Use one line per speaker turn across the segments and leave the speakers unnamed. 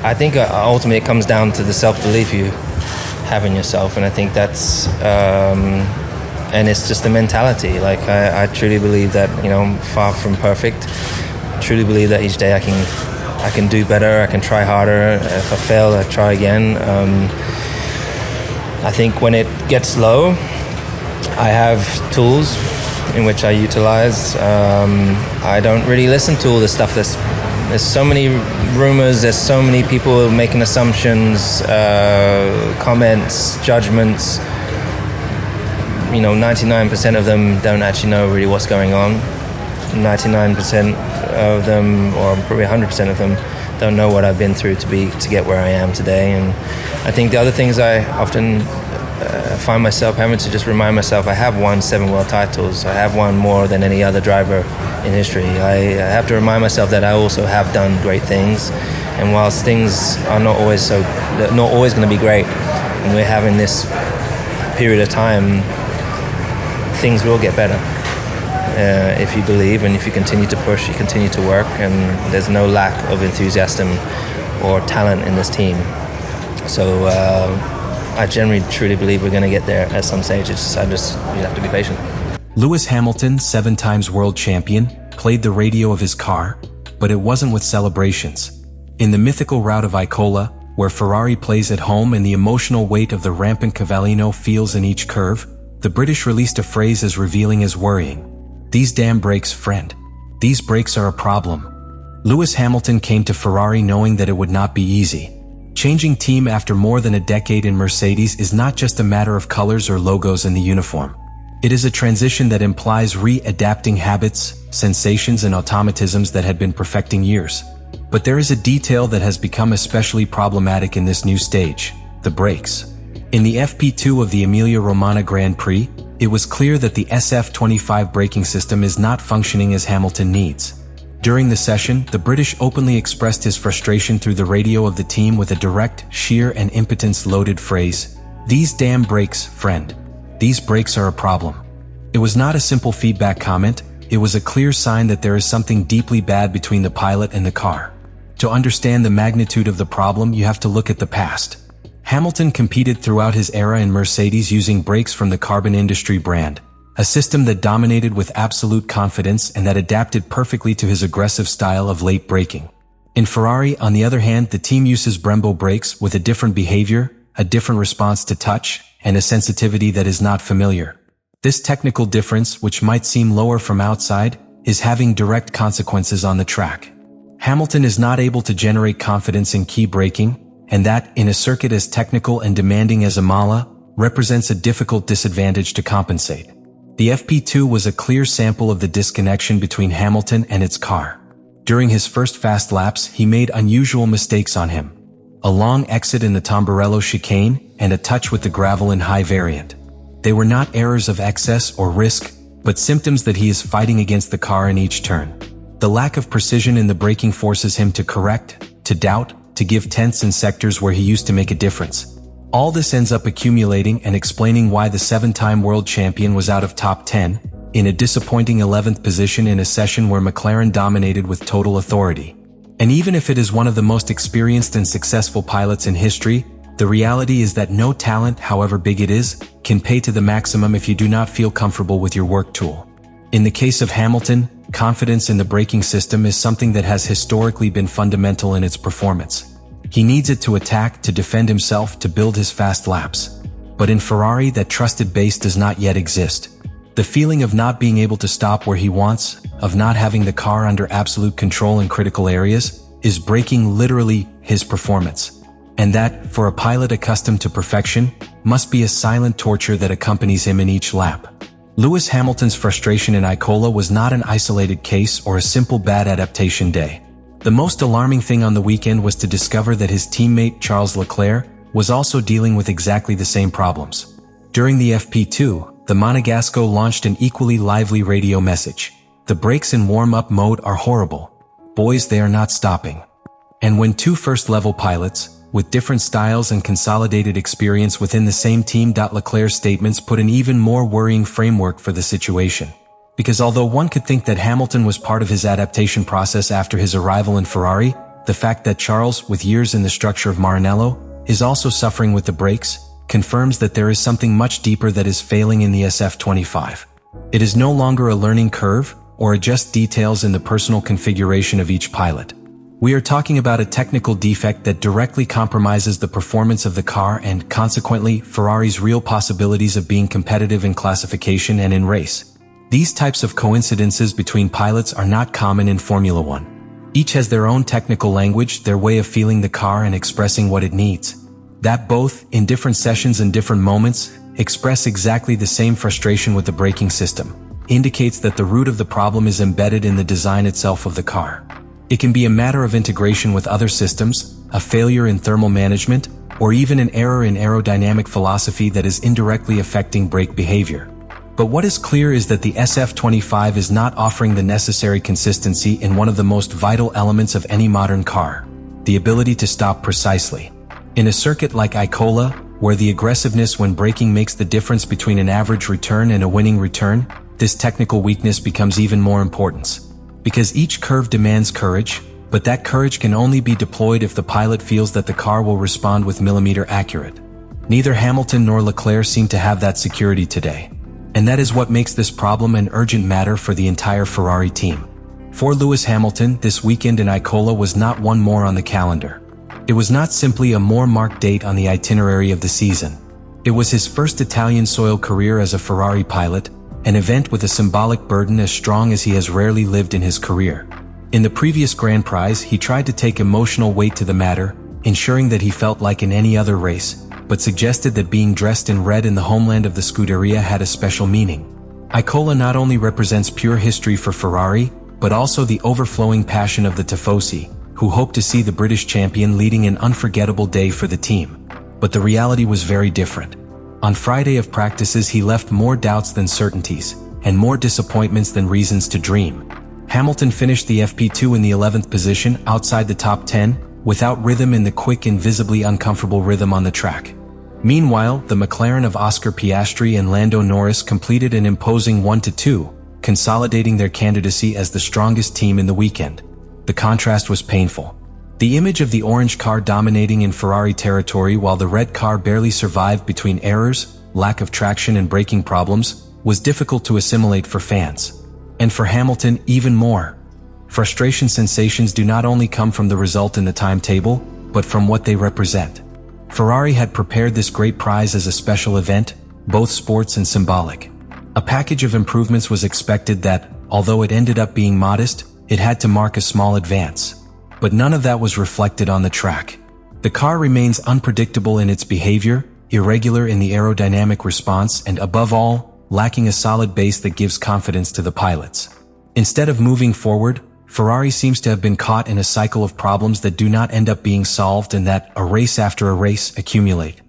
I think ultimately it comes down to the self-belief you have in yourself, and I think that's and it's just the mentality. Like I truly believe that, you know, I'm far from perfect. I truly believe that each day I can do better, I can try harder. If I fail, I try again. I think when it gets low, I have tools in which I utilize. I don't really listen to all the stuff there's so many rumors, there's so many people making assumptions, comments, judgments. You know, 99% of them don't actually know really what's going on. 99% of them, or probably 100% of them, don't know what I've been through to get where I am today. And I think the other things I often find myself having to just remind myself, I have won 7 world titles. I have won more than any other driver in history. I have to remind myself that I also have done great things. And whilst things are not always going to be great, and we're having this period of time, things will get better. If you believe and if you continue to push, you continue to work, and there's no lack of enthusiasm or talent in this team. So I generally truly believe we're going to get there at some stage. You have to be patient.
Lewis Hamilton, 7 times world champion, played the radio of his car, but it wasn't with celebrations. In the mythical route of Imola, where Ferrari plays at home and the emotional weight of the rampant Cavallino feels in each curve, the British released a phrase as revealing as worrying. "These damn brakes, friend. These brakes are a problem." Lewis Hamilton came to Ferrari knowing that it would not be easy. Changing team after more than a decade in Mercedes is not just a matter of colors or logos in the uniform. It is a transition that implies re-adapting habits, sensations, and automatisms that had been perfecting years. But there is a detail that has become especially problematic in this new stage: the brakes. In the FP2 of the Emilia-Romagna Grand Prix, it was clear that the SF25 braking system is not functioning as Hamilton needs. During the session, the British openly expressed his frustration through the radio of the team with a direct, sheer, and impotence-loaded phrase: "These damn brakes, friend. These brakes are a problem." It was not a simple feedback comment, it was a clear sign that there is something deeply bad between the pilot and the car. To understand the magnitude of the problem, you have to look at the past. Hamilton competed throughout his era in Mercedes using brakes from the Carbon Industry brand, a system that dominated with absolute confidence and that adapted perfectly to his aggressive style of late braking. In Ferrari, on the other hand, the team uses Brembo brakes with a different behavior, a different response to touch, and a sensitivity that is not familiar. This technical difference, which might seem lower from outside, is having direct consequences on the track. Hamilton is not able to generate confidence in key braking, and that, in a circuit as technical and demanding as Imola, represents a difficult disadvantage to compensate. The FP2 was a clear sample of the disconnection between Hamilton and its car. During his first fast laps, he made unusual mistakes on him. A long exit in the Tamburello chicane, and a touch with the gravel in high variant. They were not errors of excess or risk, but symptoms that he is fighting against the car in each turn. The lack of precision in the braking forces him to correct, to doubt, to give tenths in sectors where he used to make a difference. All this ends up accumulating and explaining why the 7-time world champion was out of top 10, in a disappointing 11th position in a session where McLaren dominated with total authority. And even if it is one of the most experienced and successful pilots in history, the reality is that no talent, however big it is, can pay to the maximum if you do not feel comfortable with your work tool. In the case of Hamilton, confidence in the braking system is something that has historically been fundamental in its performance. He needs it to attack, to defend himself, to build his fast laps. But in Ferrari, that trusted base does not yet exist. The feeling of not being able to stop where he wants, of not having the car under absolute control in critical areas, is breaking literally his performance. And that, for a pilot accustomed to perfection, must be a silent torture that accompanies him in each lap. Lewis Hamilton's frustration in Imola was not an isolated case or a simple bad adaptation day. The most alarming thing on the weekend was to discover that his teammate Charles Leclerc was also dealing with exactly the same problems. During the FP2, the Monegasco launched an equally lively radio message. "The brakes in warm-up mode are horrible. Boys, they are not stopping." And when 2 first-level pilots, with different styles and consolidated experience within the same team, Leclerc's statements put an even more worrying framework for the situation. Because although one could think that Hamilton was part of his adaptation process after his arrival in Ferrari, The fact that Charles, with years in the structure of Maranello, is also suffering with the brakes, confirms that there is something much deeper that is failing in the SF25. It is no longer a learning curve or just details in the personal configuration of each pilot. We are talking about a technical defect that directly compromises the performance of the car and, consequently, Ferrari's real possibilities of being competitive in classification and in race. These types of coincidences between pilots are not common in Formula One. Each has their own technical language, their way of feeling the car and expressing what it needs. That both, in different sessions and different moments, express exactly the same frustration with the braking system, indicates that the root of the problem is embedded in the design itself of the car. It can be a matter of integration with other systems, a failure in thermal management, or even an error in aerodynamic philosophy that is indirectly affecting brake behavior. But what is clear is that the SF25 is not offering the necessary consistency in one of the most vital elements of any modern car: the ability to stop precisely. In a circuit like Imola, where the aggressiveness when braking makes the difference between an average return and a winning return, this technical weakness becomes even more important. Because each curve demands courage, but that courage can only be deployed if the pilot feels that the car will respond with millimeter accurate. Neither Hamilton nor Leclerc seem to have that security today. And that is what makes this problem an urgent matter for the entire Ferrari team. For Lewis Hamilton, this weekend in Imola was not one more on the calendar. It was not simply a more marked date on the itinerary of the season. It was his first Italian soil career as a Ferrari pilot, an event with a symbolic burden as strong as he has rarely lived in his career. In the previous Grand Prix, he tried to take emotional weight to the matter, ensuring that he felt like in any other race, but suggested that being dressed in red in the homeland of the Scuderia had a special meaning. Imola not only represents pure history for Ferrari, but also the overflowing passion of the Tifosi, who hoped to see the British champion leading an unforgettable day for the team. But the reality was very different. On Friday of practices, he left more doubts than certainties, and more disappointments than reasons to dream. Hamilton finished the FP2 in the 11th position outside the top 10, without rhythm in the quick and visibly uncomfortable rhythm on the track. Meanwhile, the McLaren of Oscar Piastri and Lando Norris completed an imposing 1-2, consolidating their candidacy as the strongest team in the weekend. The contrast was painful. The image of the orange car dominating in Ferrari territory while the red car barely survived between errors, lack of traction and braking problems, was difficult to assimilate for fans. And for Hamilton, even more. Frustration sensations do not only come from the result in the timetable, but from what they represent. Ferrari had prepared this great prize as a special event, both sports and symbolic. A package of improvements was expected that, although it ended up being modest, it had to mark a small advance. But none of that was reflected on the track. The car remains unpredictable in its behavior, irregular in the aerodynamic response, and above all, lacking a solid base that gives confidence to the pilots. Instead of moving forward, Ferrari seems to have been caught in a cycle of problems that do not end up being solved and that, a race after a race, accumulate.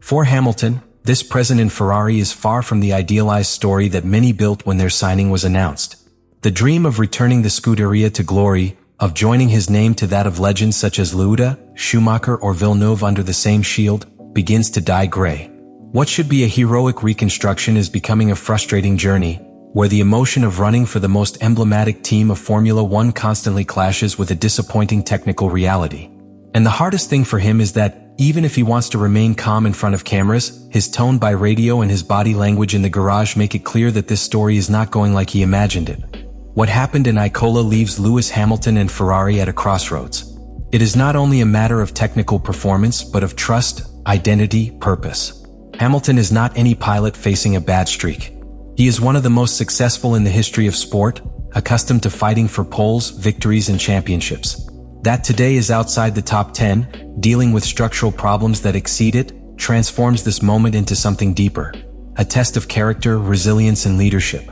For Hamilton, this present in Ferrari is far from the idealized story that many built when their signing was announced. The dream of returning the Scuderia to glory, of joining his name to that of legends such as Lauda, Schumacher or Villeneuve under the same shield, begins to die gray. What should be a heroic reconstruction is becoming a frustrating journey, where the emotion of running for the most emblematic team of Formula One constantly clashes with a disappointing technical reality. And the hardest thing for him is that, even if he wants to remain calm in front of cameras, his tone by radio and his body language in the garage make it clear that this story is not going like he imagined it. What happened in Imola leaves Lewis Hamilton and Ferrari at a crossroads. It is not only a matter of technical performance, but of trust, identity, purpose. Hamilton is not any pilot facing a bad streak. He is one of the most successful in the history of sport, accustomed to fighting for poles, victories, and championships. That today is outside the top 10, dealing with structural problems that exceed it, transforms this moment into something deeper. A test of character, resilience, and leadership.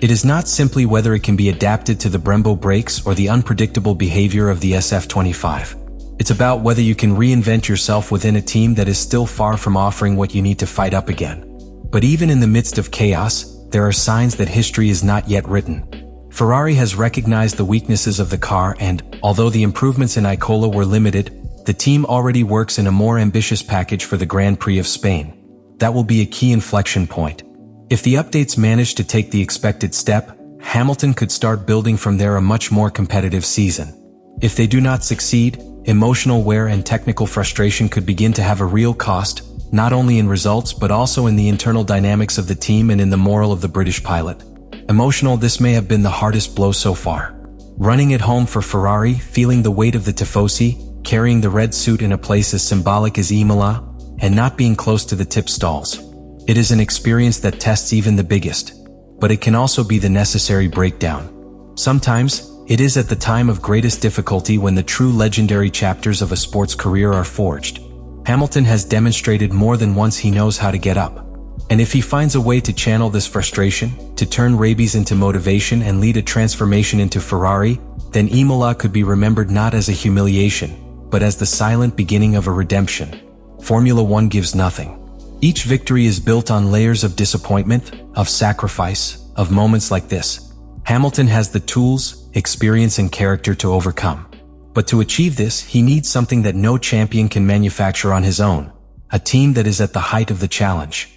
It is not simply whether it can be adapted to the Brembo brakes or the unpredictable behavior of the SF25. It's about whether you can reinvent yourself within a team that is still far from offering what you need to fight up again. But even in the midst of chaos, there are signs that history is not yet written. Ferrari has recognized the weaknesses of the car and, although the improvements in Imola were limited, the team already works in a more ambitious package for the Grand Prix of Spain. That will be a key inflection point. If the updates manage to take the expected step, Hamilton could start building from there a much more competitive season. If they do not succeed, emotional wear and technical frustration could begin to have a real cost, not only in results but also in the internal dynamics of the team and in the morale of the British pilot. Emotional, this may have been the hardest blow so far. Running at home for Ferrari, feeling the weight of the Tifosi, carrying the red suit in a place as symbolic as Imola, and not being close to the tip stalls. It is an experience that tests even the biggest, but it can also be the necessary breakdown. Sometimes, it is at the time of greatest difficulty when the true legendary chapters of a sport's career are forged. Hamilton has demonstrated more than once he knows how to get up. And if he finds a way to channel this frustration, to turn rabies into motivation and lead a transformation into Ferrari, then Imola could be remembered not as a humiliation, but as the silent beginning of a redemption. Formula One gives nothing. Each victory is built on layers of disappointment, of sacrifice, of moments like this. Hamilton has the tools, experience and character to overcome. But to achieve this, he needs something that no champion can manufacture on his own, a team that is at the height of the challenge.